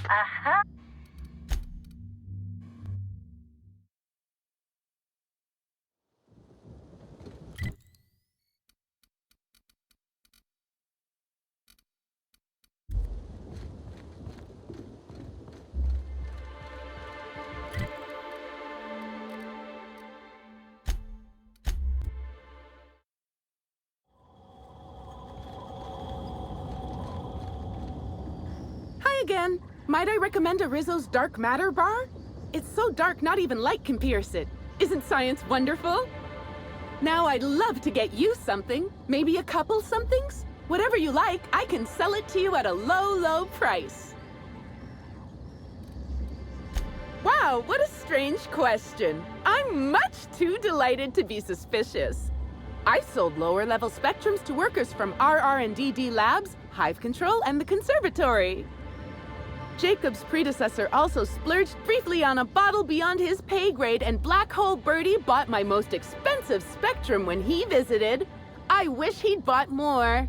Uh-huh. Hi again. Might I recommend a Rizzo's Dark Matter bar? It's so dark not even light can pierce it. Isn't science wonderful? Now I'd love to get you something. Maybe a couple somethings? Whatever you like, I can sell it to you at a low, low price. Wow, what a strange question. I'm much too delighted to be suspicious. I sold lower-level spectrums to workers from RR&DD Labs, Hive Control, and the Conservatory. Jacob's predecessor also splurged briefly on a bottle beyond his pay grade, and Black Hole Birdie bought my most expensive spectrum when he visited. I wish he'd bought more.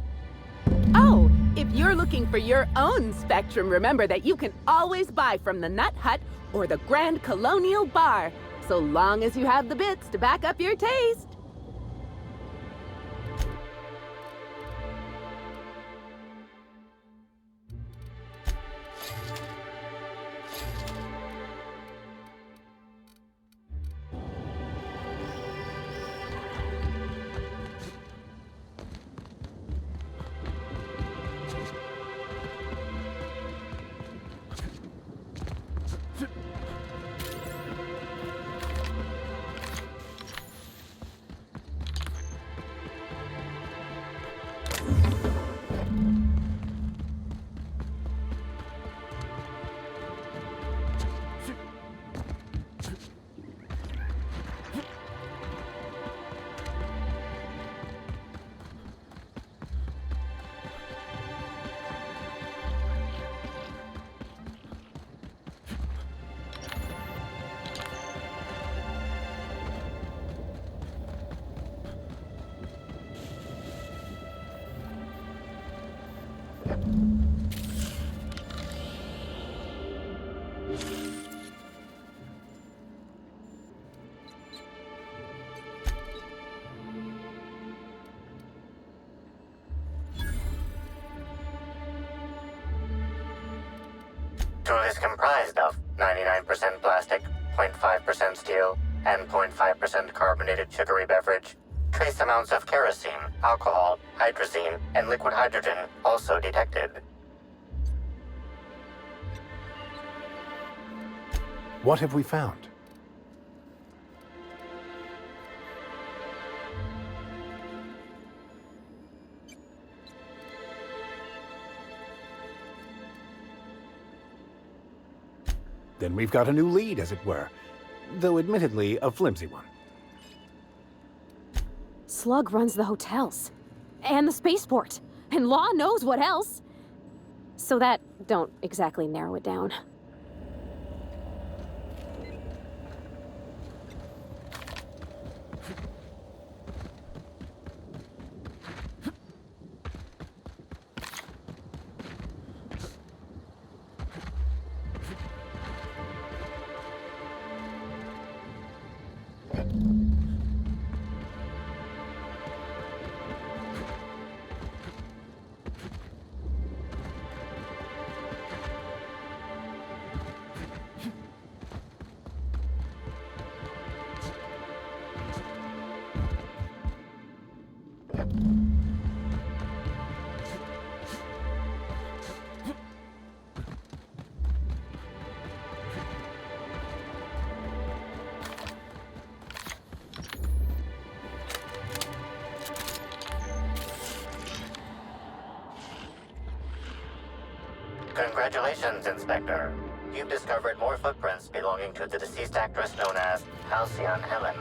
Oh, if you're looking for your own spectrum, remember that you can always buy from the Nut Hut or the Grand Colonial Bar, so long as you have the bits to back up your taste. Tool is comprised of 99% plastic, 0.5% steel, and 0.5% carbonated sugary beverage. Trace amounts of kerosene, alcohol, hydrazine, and liquid hydrogen also detected. What have we found? Then we've got a new lead, as it were, though admittedly a flimsy one. Slug runs the hotels. And the spaceport. And Law knows what else. So that don't exactly narrow it down. Congratulations, Inspector. You've discovered more footprints belonging to the deceased actress known as Halcyon Helen.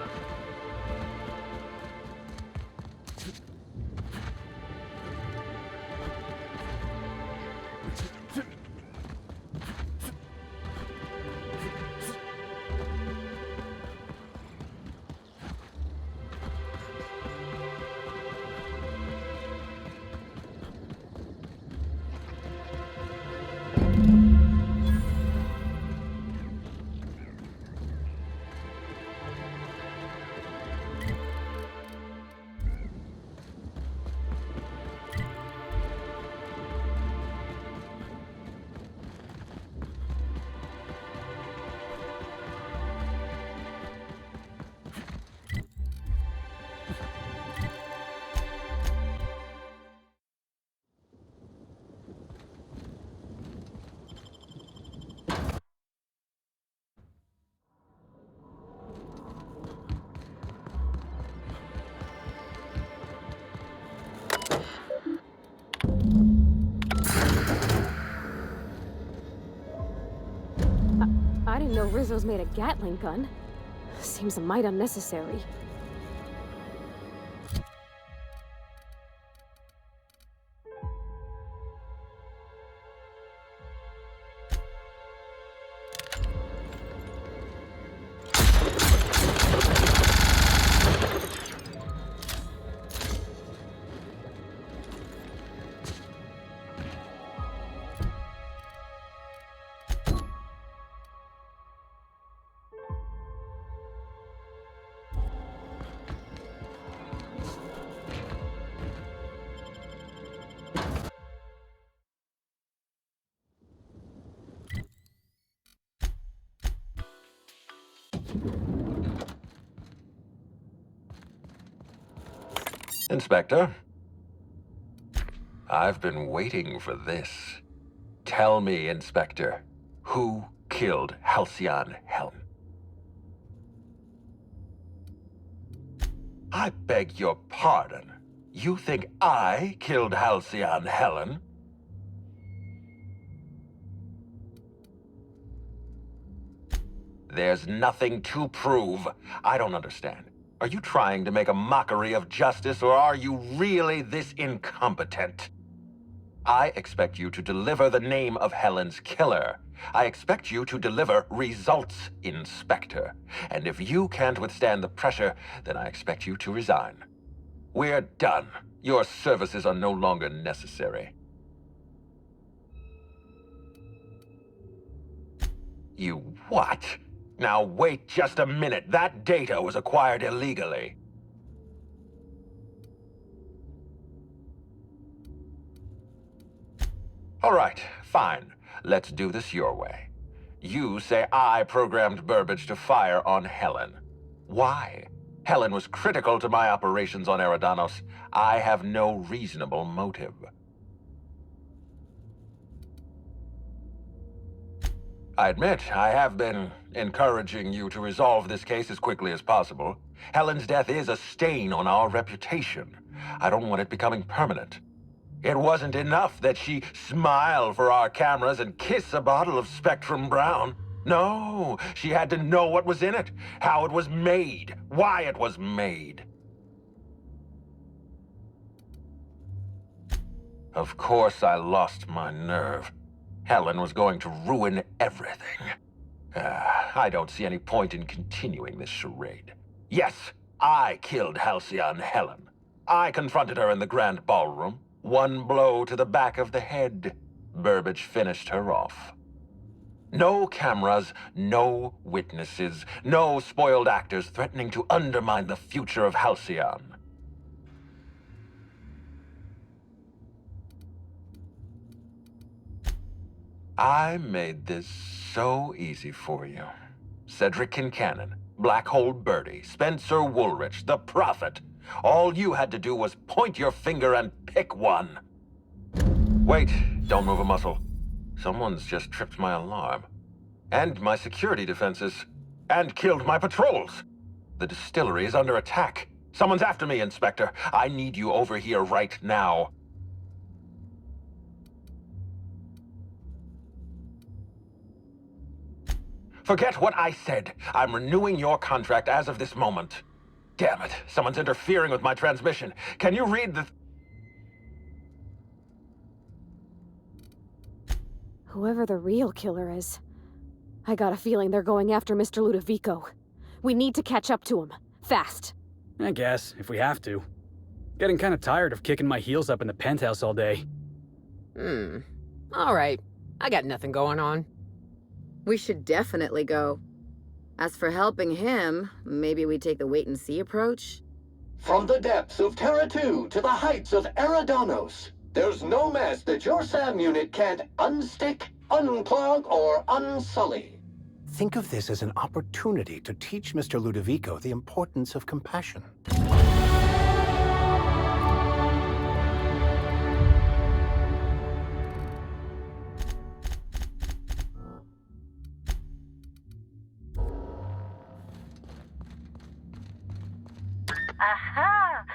I didn't know Rizzo's made a Gatling gun. Seems a mite unnecessary. Inspector, I've been waiting for this. Tell me, Inspector, who killed Halcyon Helen? I beg your pardon. You think I killed Halcyon Helen? There's nothing to prove. I don't understand. Are you trying to make a mockery of justice, or are you really this incompetent? I expect you to deliver the name of Helen's killer. I expect you to deliver results, Inspector. And if you can't withstand the pressure, then I expect you to resign. We're done. Your services are no longer necessary. You what? Now wait just a minute. That data was acquired illegally. All right, fine. Let's do this your way. You say I programmed Burbage to fire on Helen. Why? Helen was critical to my operations on Eridanos. I have no reasonable motive. I admit, I have been encouraging you to resolve this case as quickly as possible. Helen's death is a stain on our reputation. I don't want it becoming permanent. It wasn't enough that she smile for our cameras and kiss a bottle of Spectrum Brown. No, she had to know what was in it, how it was made, why it was made. Of course I lost my nerve. Helen was going to ruin everything. I don't see any point in continuing this charade. Yes, I killed Halcyon Helen. I confronted her in the grand ballroom. One blow to the back of the head. Burbage finished her off. No cameras, no witnesses, no spoiled actors threatening to undermine the future of Halcyon. I made this so easy for you. Cedric Kincannon, Black Hole Birdie, Spencer Woolrich, the Prophet. All you had to do was point your finger and pick one. Wait, don't move a muscle. Someone's just tripped my alarm. And my security defenses. And killed my patrols. The distillery is under attack. Someone's after me, Inspector. I need you over here right now. Forget what I said. I'm renewing your contract as of this moment. Damn it, someone's interfering with my transmission. Can you read the... Whoever the real killer is, I got a feeling they're going after Mr. Ludovico. We need to catch up to him. Fast. I guess, if we have to. Getting kind of tired of kicking my heels up in the penthouse all day. All right. I got nothing going on. We should definitely go. As for helping him, maybe we take the wait-and-see approach? From the depths of Terra 2 to the heights of Eridanos, there's no mess that your SAM unit can't unstick, unclog, or unsully. Think of this as an opportunity to teach Mr. Ludovico the importance of compassion. Aha!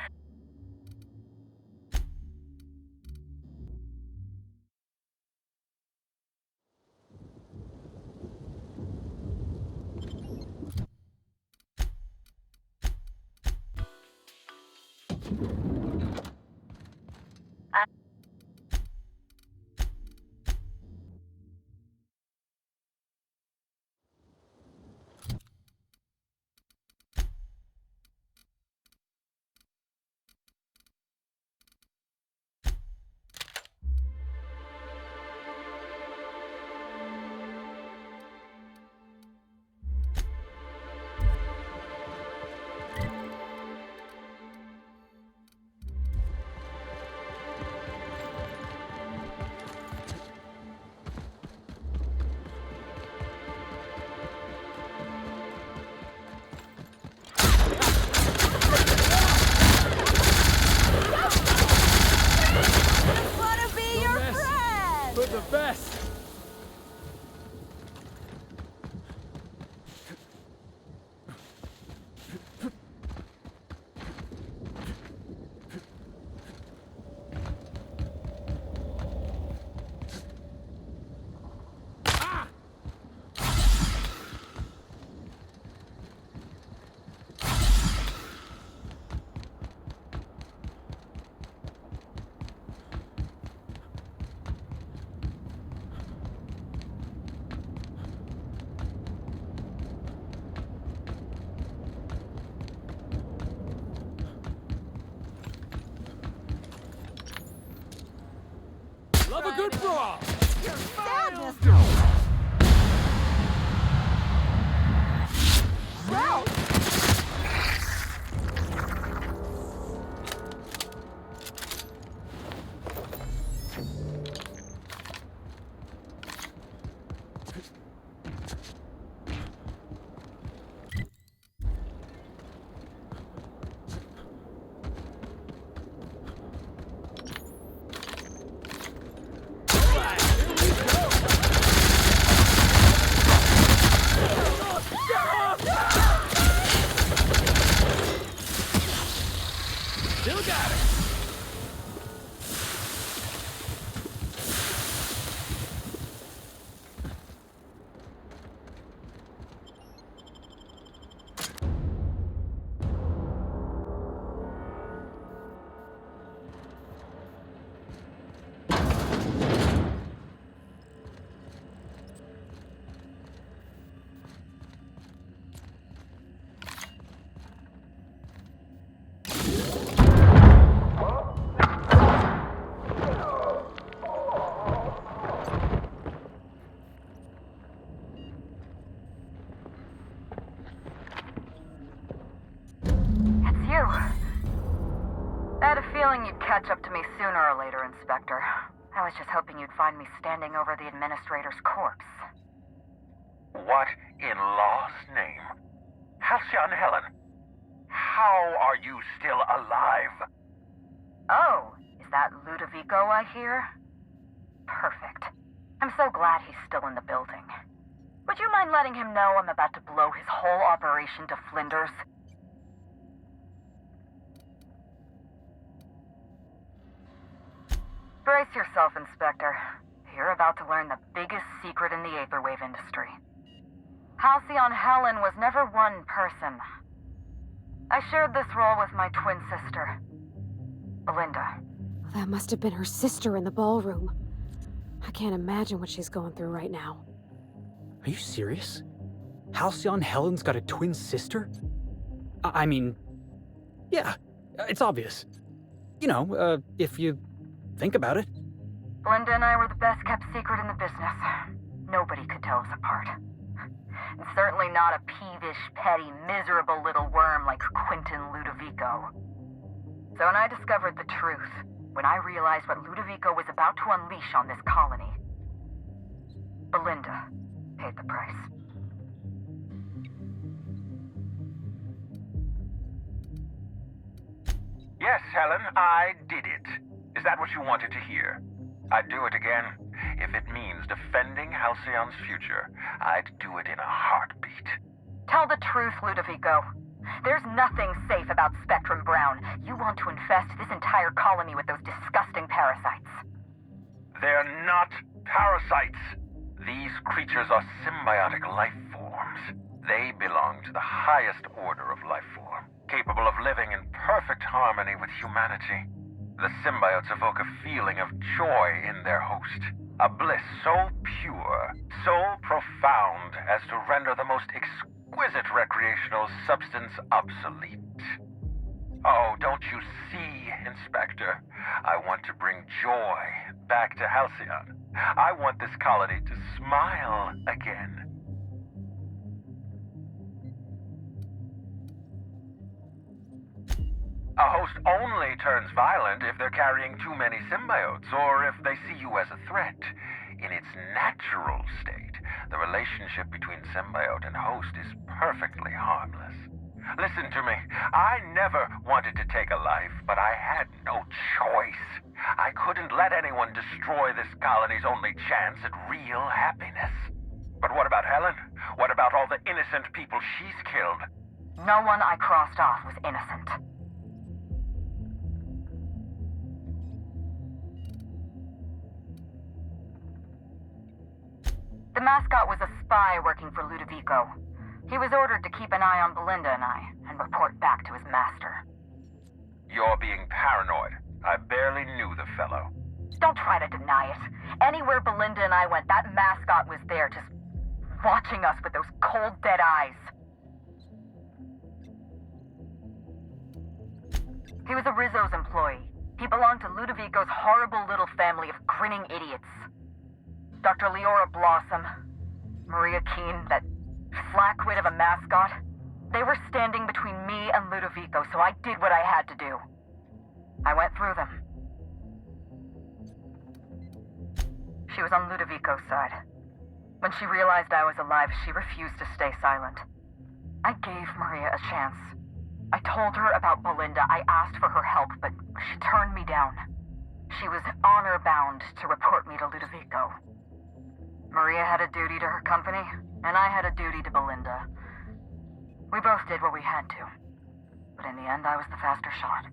yourself a good bra! Sadness. Still got it! It's you. I had a feeling you'd catch up to me sooner or later, Inspector. I was just hoping you'd find me standing over the Administrator's corpse. What in law's name? Halcyon Helen, how are you still alive? Oh, is that Ludovico I hear? Perfect. I'm so glad he's still in the building. Would you mind letting him know I'm about to blow his whole operation to flinders? Brace yourself, Inspector. You're about to learn the biggest secret in the Aetherwave industry. Halcyon Helen was never one person. I shared this role with my twin sister, Belinda. That must have been her sister in the ballroom. I can't imagine what she's going through right now. Are you serious? Halcyon Helen's got a twin sister? I mean, yeah, it's obvious. You know, if you think about it. Belinda and I were the best kept secret in the business. Nobody could tell us apart. And certainly not a peevish, petty, miserable little worm like Quentin Ludovico. So when I discovered the truth, when I realized what Ludovico was about to unleash on this colony, Belinda paid the price. Yes, Helen, I did it. Is that what you wanted to hear? I'd do it again. If it means defending Halcyon's future, I'd do it in a heartbeat. Tell the truth, Ludovico. There's nothing safe about Spectrum Brown. You want to infest this entire colony with those disgusting parasites. They're not parasites. These creatures are symbiotic life forms. They belong to the highest order of life form, capable of living in perfect harmony with humanity. The symbiotes evoke a feeling of joy in their host, a bliss so pure, so profound as to render the most exquisite recreational substance obsolete. Oh, don't you see, Inspector? I want to bring joy back to Halcyon. I want this colony to smile again. A host only turns violent if they're carrying too many symbiotes, or if they see you as a threat. In its natural state, the relationship between symbiote and host is perfectly harmless. Listen to me. I never wanted to take a life, but I had no choice. I couldn't let anyone destroy this colony's only chance at real happiness. But what about Helen? What about all the innocent people she's killed? No one I crossed off was innocent. The mascot was a spy working for Ludovico. He was ordered to keep an eye on Belinda and I, and report back to his master. You're being paranoid. I barely knew the fellow. Don't try to deny it. Anywhere Belinda and I went, that mascot was there, just watching us with those cold, dead eyes. He was a Rizzo's employee. He He belonged to Ludovico's horrible little family of grinning idiots. Dr. Leora Blossom, Maria Keene, that flackwit of a mascot, they were standing between me and Ludovico, so I did what I had to do. I went through them. She was on Ludovico's side. When she realized I was alive, she refused to stay silent. I gave Maria a chance. I told her about Belinda. I asked for her help, but she turned me down. She was honor-bound to report me to Ludovico. Maria had a duty to her company, and I had a duty to Belinda. We both did what we had to. But in the end, I was the faster shot.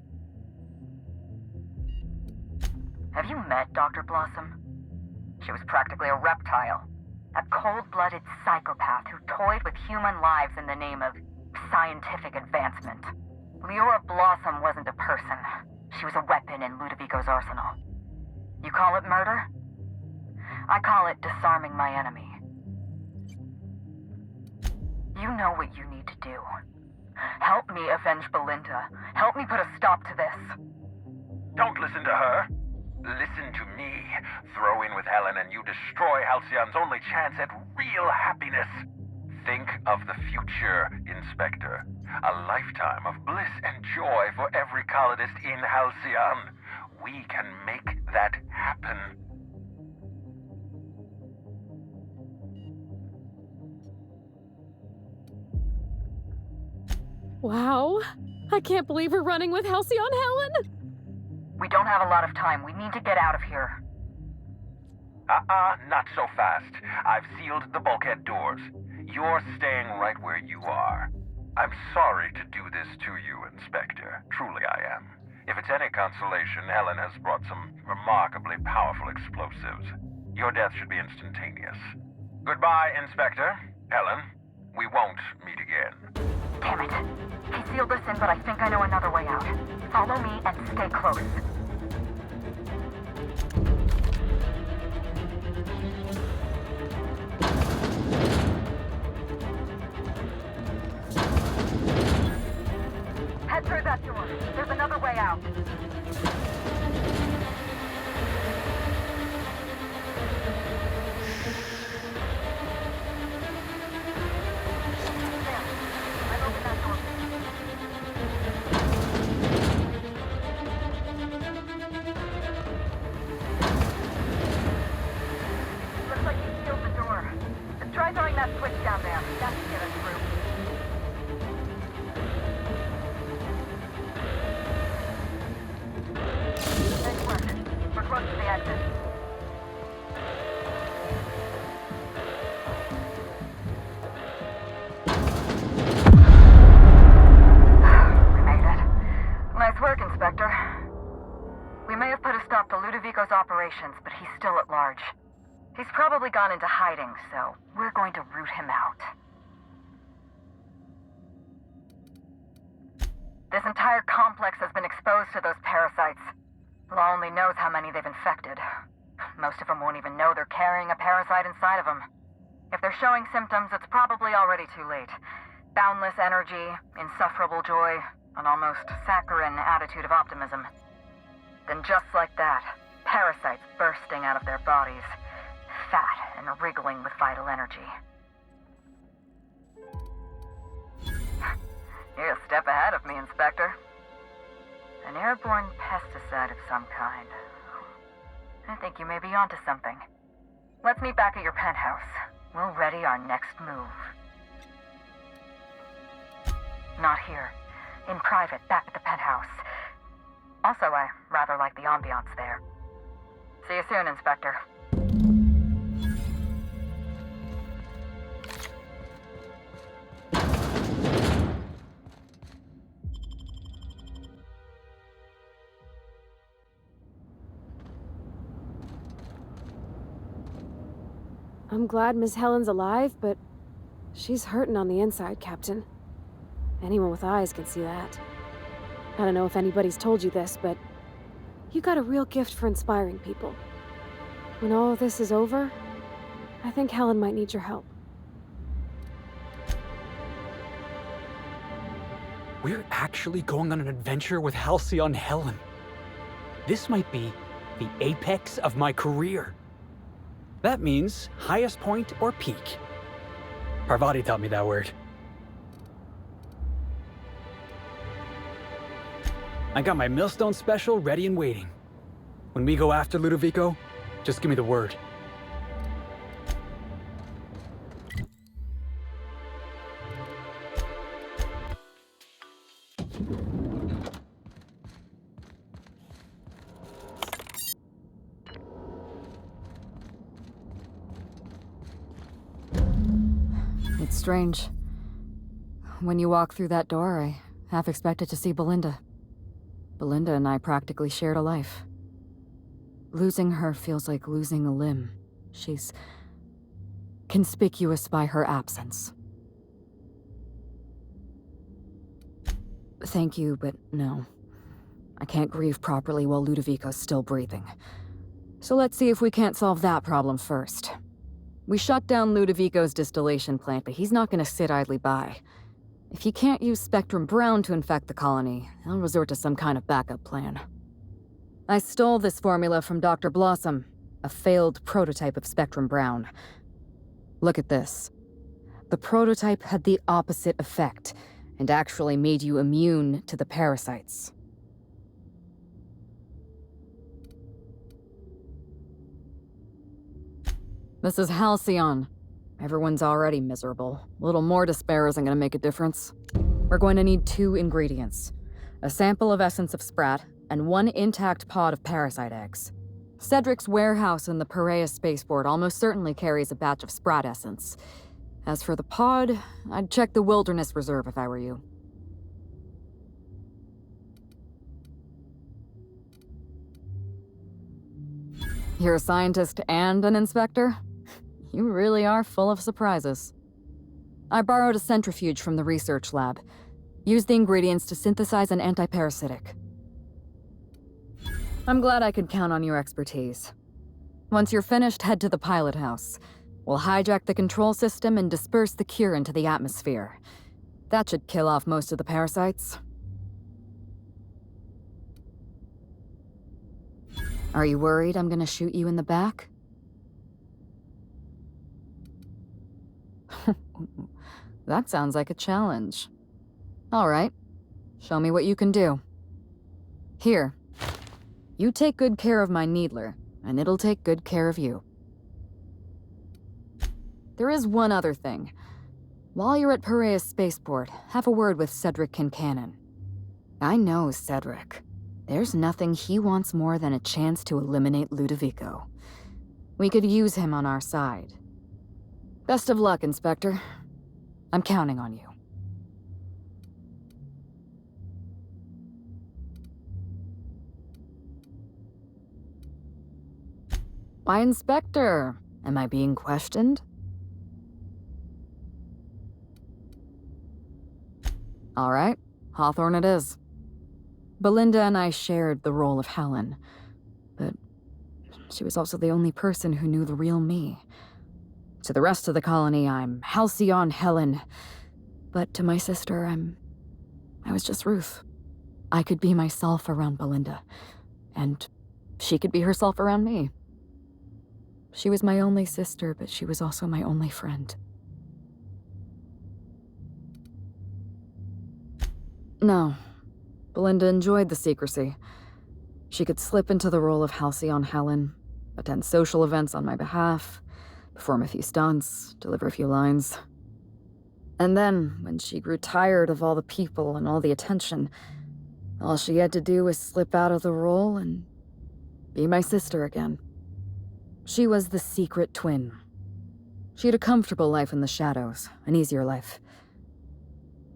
Have you met Dr. Blossom? She was practically a reptile. A cold-blooded psychopath who toyed with human lives in the name of scientific advancement. Leora Blossom wasn't a person. She was a weapon in Ludovico's arsenal. You call it murder? I call it disarming my enemy. You know what you need to do. Help me avenge Belinda. Help me put a stop to this. Don't listen to her. Listen to me. Throw in with Helen and you destroy Halcyon's only chance at real happiness. Think of the future, Inspector. A lifetime of bliss and joy for every colonist in Halcyon. We can make that happen. Wow. I can't believe we're running with Halcyon Helen! We don't have a lot of time. We need to get out of here. Not so fast. I've sealed the bulkhead doors. You're staying right where you are. I'm sorry to do this to you, Inspector. Truly I am. If it's any consolation, Helen has brought some remarkably powerful explosives. Your death should be instantaneous. Goodbye, Inspector. Helen, we won't meet again. Damn it. He sealed us in, but I think I know another way out. Follow me and stay close. Head through that door. There's another way out. Looks like you sealed the door. Let's try throwing that switch down there. That should get us through. Nice work. We're close to the exit. We made it. Nice work, Inspector. We may have put a stop to Ludovico's operations, but he's still at large. He's probably gone into hiding, so we're going to root him out. This entire complex has been exposed to those parasites. Law only knows how many they've infected. Most of them won't even know they're carrying a parasite inside of them. If they're showing symptoms, it's probably already too late. Boundless energy, insufferable joy, an almost saccharine attitude of optimism. Then just like that, parasites bursting out of their bodies, fat and wriggling with vital energy. You're a step ahead of me, Inspector. An airborne pesticide of some kind. I think you may be onto something. Let's meet back at your penthouse. We'll ready our next move. Not here. In private, back at the penthouse. Also, I rather like the ambiance there. See you soon, Inspector. I'm glad Miss Helen's alive, but she's hurting on the inside, Captain. Anyone with eyes can see that. I don't know if anybody's told you this, but you got a real gift for inspiring people. When all of this is over, I think Helen might need your help. We're actually going on an adventure with Halcyon Helen. this might be the apex of my career. That means highest point or peak. Parvati taught me that word. I got my Millstone special ready and waiting. When we go after Ludovico, just give me the word. It's strange. When you walk through that door, I half expected to see Belinda. Belinda and I practically shared a life. Losing her feels like losing a limb. She's conspicuous by her absence. Thank you, but no. I can't grieve properly while Ludovico's still breathing. So let's see if we can't solve that problem first. We shut down Ludovico's distillation plant, but he's not gonna sit idly by. If he can't use Spectrum Brown to infect the colony, I'll resort to some kind of backup plan. I stole this formula from Dr. Blossom, a failed prototype of Spectrum Brown. Look at this. The prototype had the opposite effect, and actually made you immune to the parasites. This is Halcyon. Everyone's already miserable. A little more despair isn't gonna make a difference. We're going to need 2 ingredients. A sample of essence of Sprat, and 1 intact pod of parasite eggs. Cedric's warehouse in the Piraeus spaceport almost certainly carries a batch of Sprat essence. As for the pod, I'd check the Wilderness Reserve if I were you. You're a scientist and an inspector? You really are full of surprises. I borrowed a centrifuge from the research lab. Used the ingredients to synthesize an antiparasitic. I'm glad I could count on your expertise. Once you're finished, head to the pilot house. We'll hijack the control system and disperse the cure into the atmosphere. That should kill off most of the parasites. Are you worried I'm gonna shoot you in the back? That sounds like a challenge. All right. Show me what you can do. Here. You take good care of my Needler, and it'll take good care of you. There is one other thing. While you're at Piraeus Spaceport, have a word with Cedric Kincannon. I know Cedric. There's nothing he wants more than a chance to eliminate Ludovico. We could use him on our side. Best of luck, Inspector. I'm counting on you. Why, Inspector? Am I being questioned? All right, Hawthorne it is. Belinda and I shared the role of Helen, but she was also the only person who knew the real me. To the rest of the colony, I'm Halcyon Helen, but to my sister, I was just Ruth. I could be myself around Belinda, and she could be herself around me. She was my only sister, but she was also my only friend. No, Belinda enjoyed the secrecy. She could slip into the role of Halcyon Helen, attend social events on my behalf, perform a few stunts, deliver a few lines. And then, when she grew tired of all the people and all the attention, all she had to do was slip out of the role and be my sister again. She was the secret twin. She had a comfortable life in the shadows, an easier life.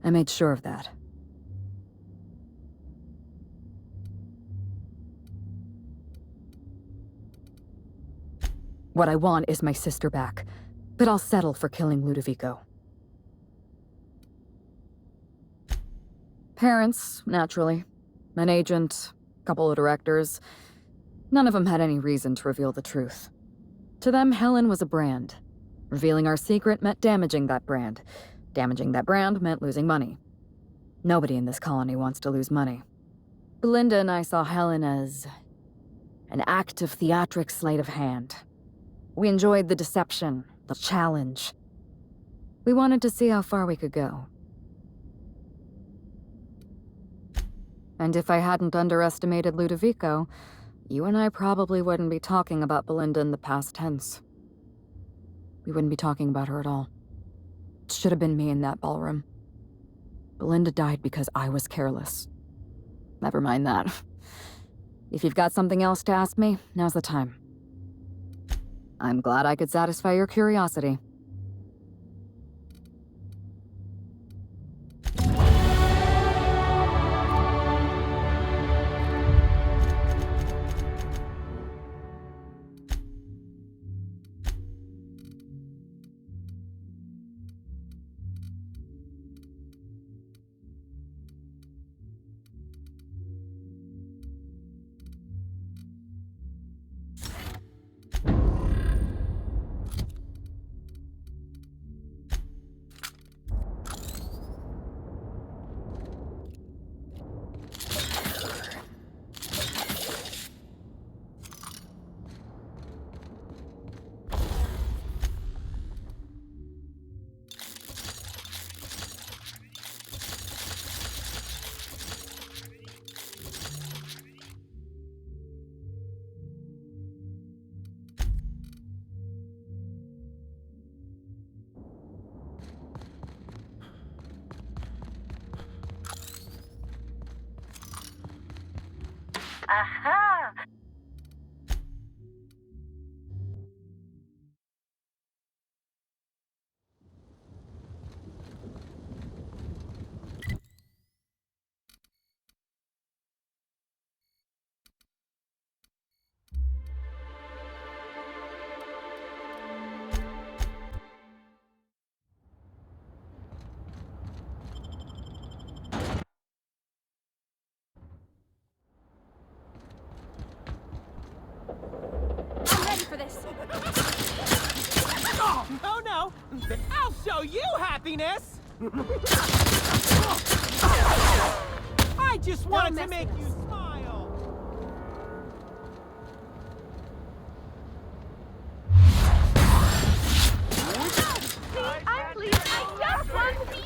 I made sure of that. What I want is my sister back, but I'll settle for killing Ludovico. Parents, naturally. An agent, a couple of directors. None of them had any reason to reveal the truth. To them, Helen was a brand. Revealing our secret meant damaging that brand. Damaging that brand meant losing money. Nobody in this colony wants to lose money. Belinda and I saw Helen as An active theatric sleight of hand. We enjoyed the deception, the challenge. We wanted to see how far we could go. And if I hadn't underestimated Ludovico, you and I probably wouldn't be talking about Belinda in the past tense. We wouldn't be talking about her at all. It should have been me in that ballroom. Belinda died because I was careless. Never mind that. If you've got something else to ask me, now's the time. I'm glad I could satisfy your curiosity. Aha! For this. Oh no! I'll show you happiness! I just wanted to make you smile! I'm pleased. I just want to be your friend!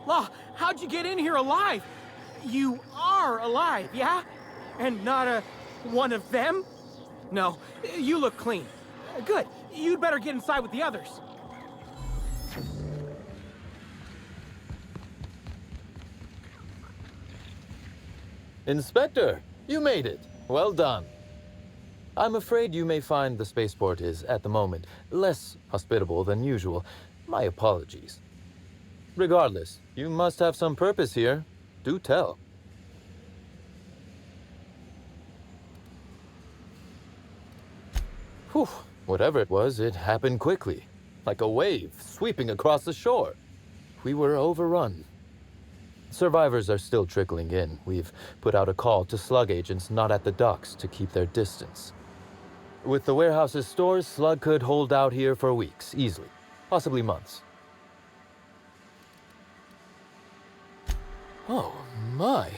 Law, how'd you get in here alive? You are alive, yeah? And not one of them? No, you look clean. Good. You'd better get inside with the others. Inspector, you made it. Well done. I'm afraid you may find the spaceport is, at the moment, less hospitable than usual. My apologies. Regardless, you must have some purpose here. Do tell. Whew, whatever it was, it happened quickly. Like a wave sweeping across the shore. We were overrun. Survivors are still trickling in. We've put out a call to slug agents not at the docks to keep their distance. With the warehouse's stores, Slug could hold out here for weeks, easily. Possibly months. Oh, my.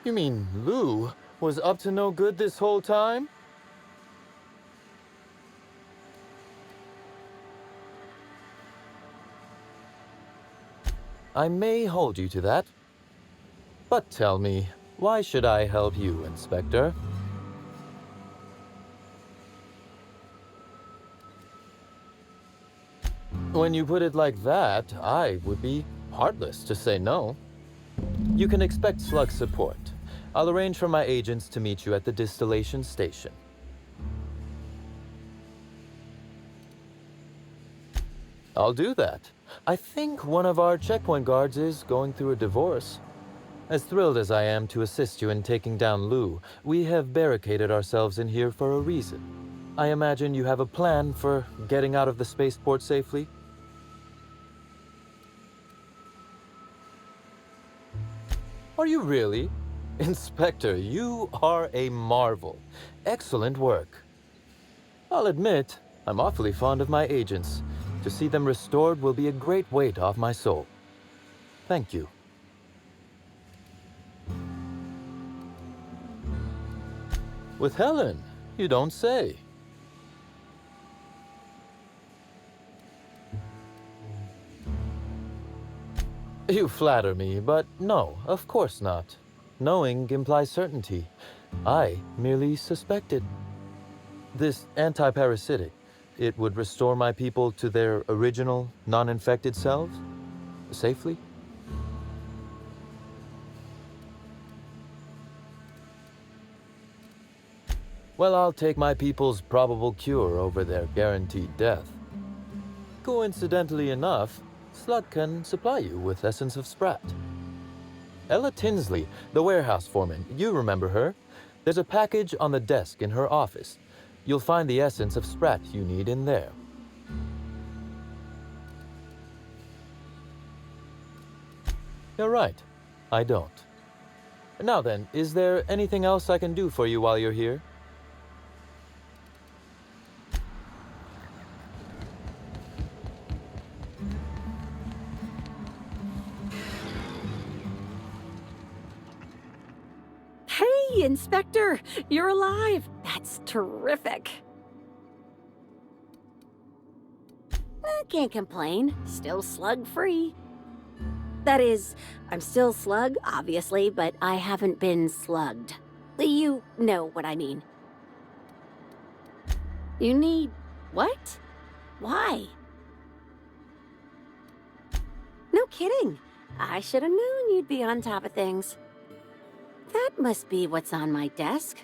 You mean Lou was up to no good this whole time? I may hold you to that. But tell me, why should I help you, Inspector? When you put it like that, I would be heartless to say no. You can expect Slug support. I'll arrange for my agents to meet you at the distillation station. I'll do that. I think one of our checkpoint guards is going through a divorce. As thrilled as I am to assist you in taking down Lou, we have barricaded ourselves in here for a reason. I imagine you have a plan for getting out of the spaceport safely? Are you really? Inspector, you are a marvel. Excellent work. I'll admit, I'm awfully fond of my agents. To see them restored will be a great weight off my soul. Thank you. With Helen, you don't say. You flatter me, but no, of course not. Knowing implies certainty. I merely suspected. This anti-parasitic, it would restore my people to their original, non-infected selves? Safely? Well, I'll take my people's probable cure over their guaranteed death. Coincidentally enough, Slug can supply you with Essence of Sprat. Ella Tinsley, the warehouse foreman, you remember her? There's a package on the desk in her office. You'll find the Essence of Sprat you need in there. You're right. I don't. Now then, is there anything else I can do for you while you're here? Hey, Inspector! You're alive! That's terrific! Can't complain. Still slug-free. That is, I'm still slug, obviously, but I haven't been slugged. You know what I mean. You need... what? Why? No kidding. I should have known you'd be on top of things. That must be what's on my desk.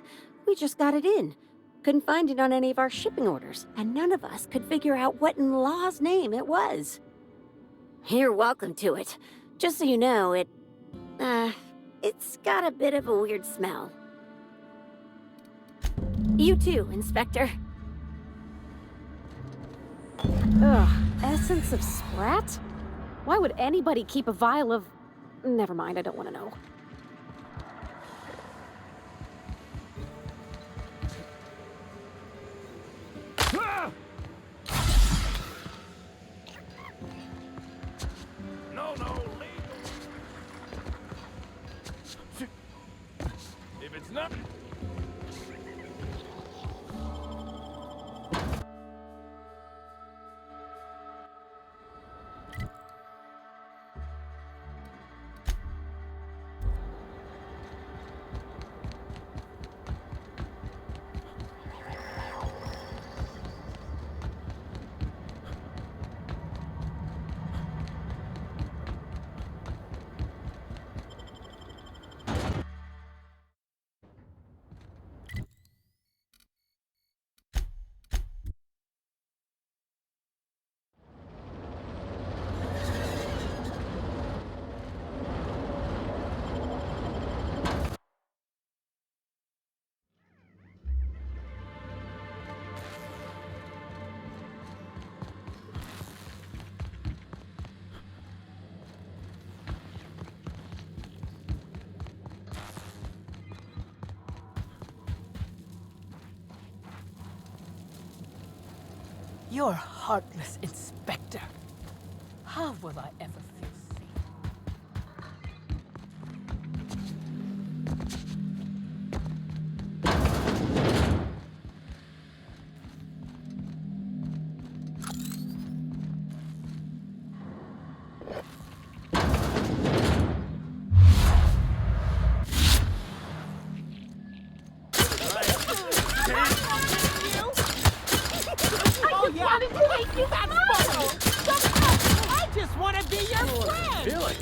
We just got it in. Couldn't find it on any of our shipping orders, and none of us could figure out what in law's name it was. You're welcome to it. Just so you know, it's got a bit of a weird smell. You too, Inspector. Ugh, Essence of Sprat? Why would anybody keep a vial of... Never mind, I don't want to know. No, if it's not... You're heartless, Inspector. How will I ever feel safe? Oh, yeah. Wanted to make you that photo. I just want to be your friend. Feel it.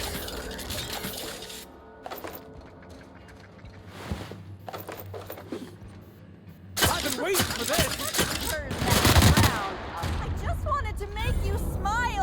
I've been waiting for this. I just wanted to make you smile.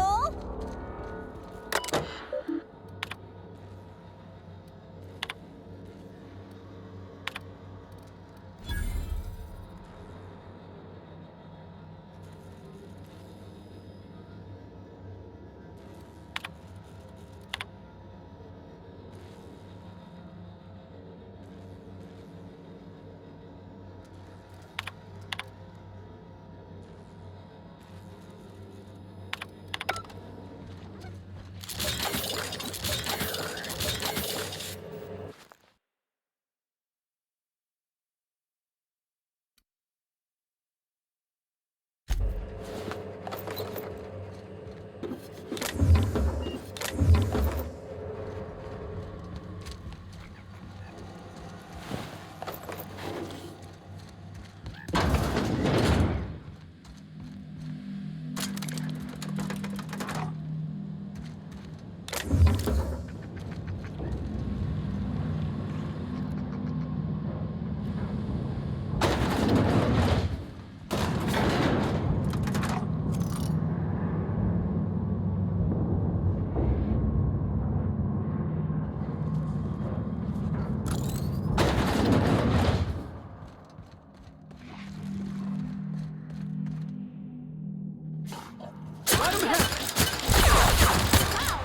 Wow,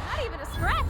not even a scratch!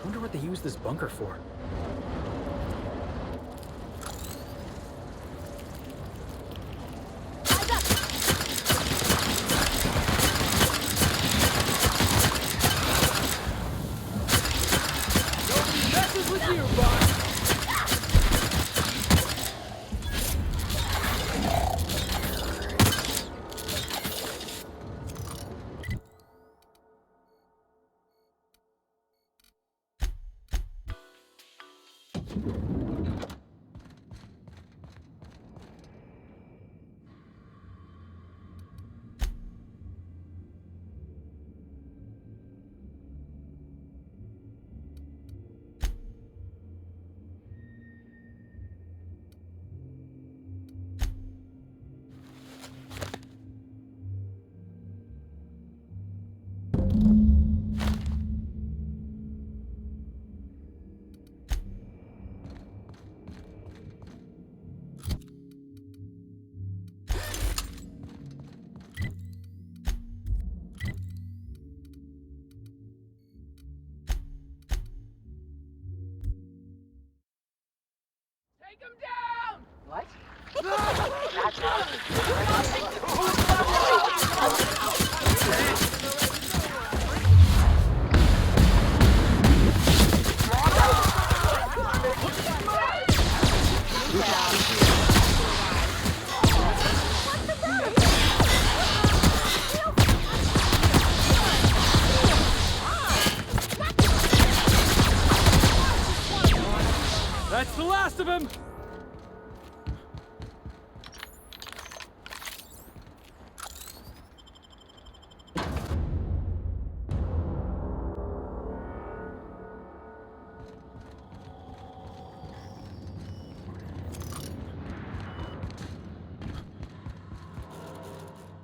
Wonder what they use this bunker for. Nobody messes with you, boss! Take him down! What? That's the last of him!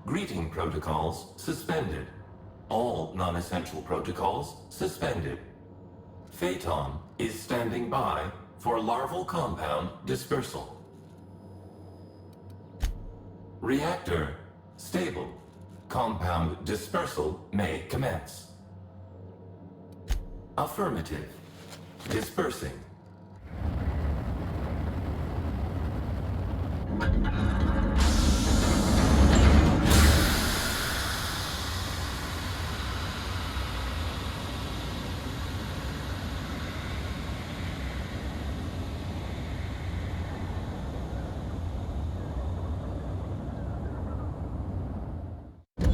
Greeting protocols suspended. All non-essential protocols suspended. Phaeton is standing by for larval compound dispersal. Reactor stable. Compound dispersal may commence. Affirmative. Dispersing.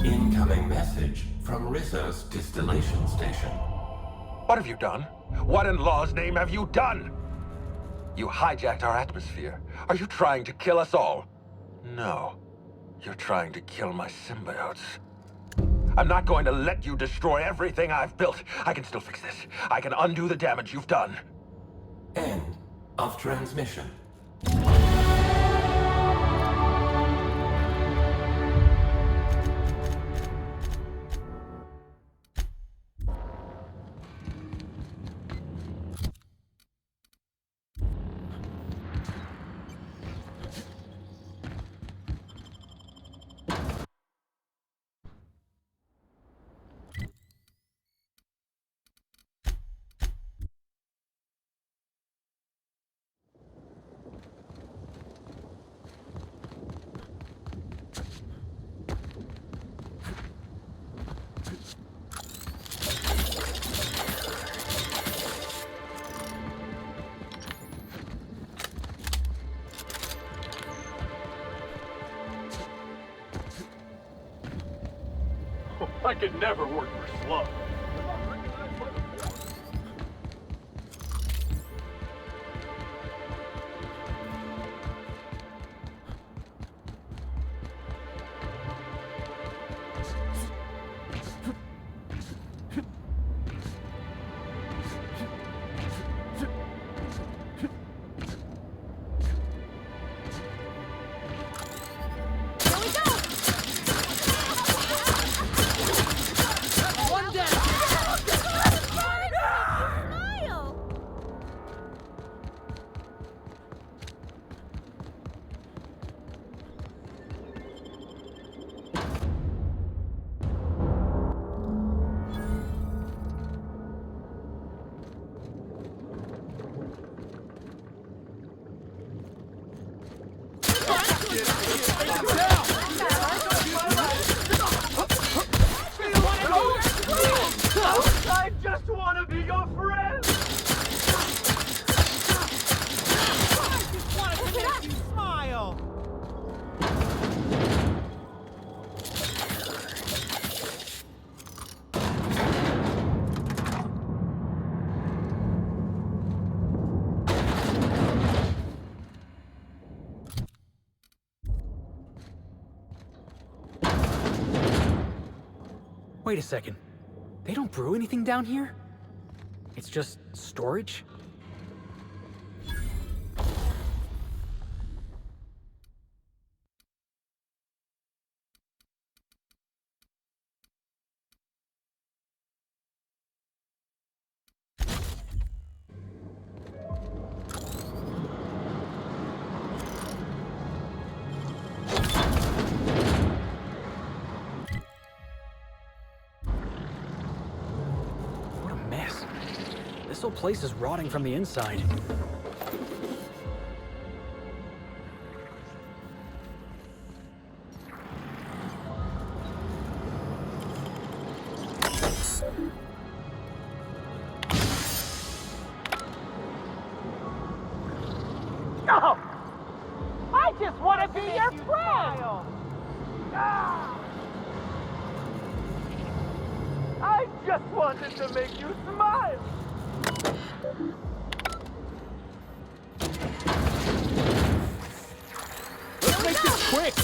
Incoming message from Rizzo's distillation station. What have you done? What in law's name have you done? You hijacked our atmosphere. Are you trying to kill us all? No. You're trying to kill my symbiotes. I'm not going to let you destroy everything I've built. I can still fix this. I can undo the damage you've done. End of transmission. I could never work for Slug. I just want to be your friend! I just wanted to make you smile! Wait a second. They don't brew anything down here? It's just storage? This whole place is rotting from the inside. No! I just want to be your friend! I just wanted to make you smile! Let's make this quick!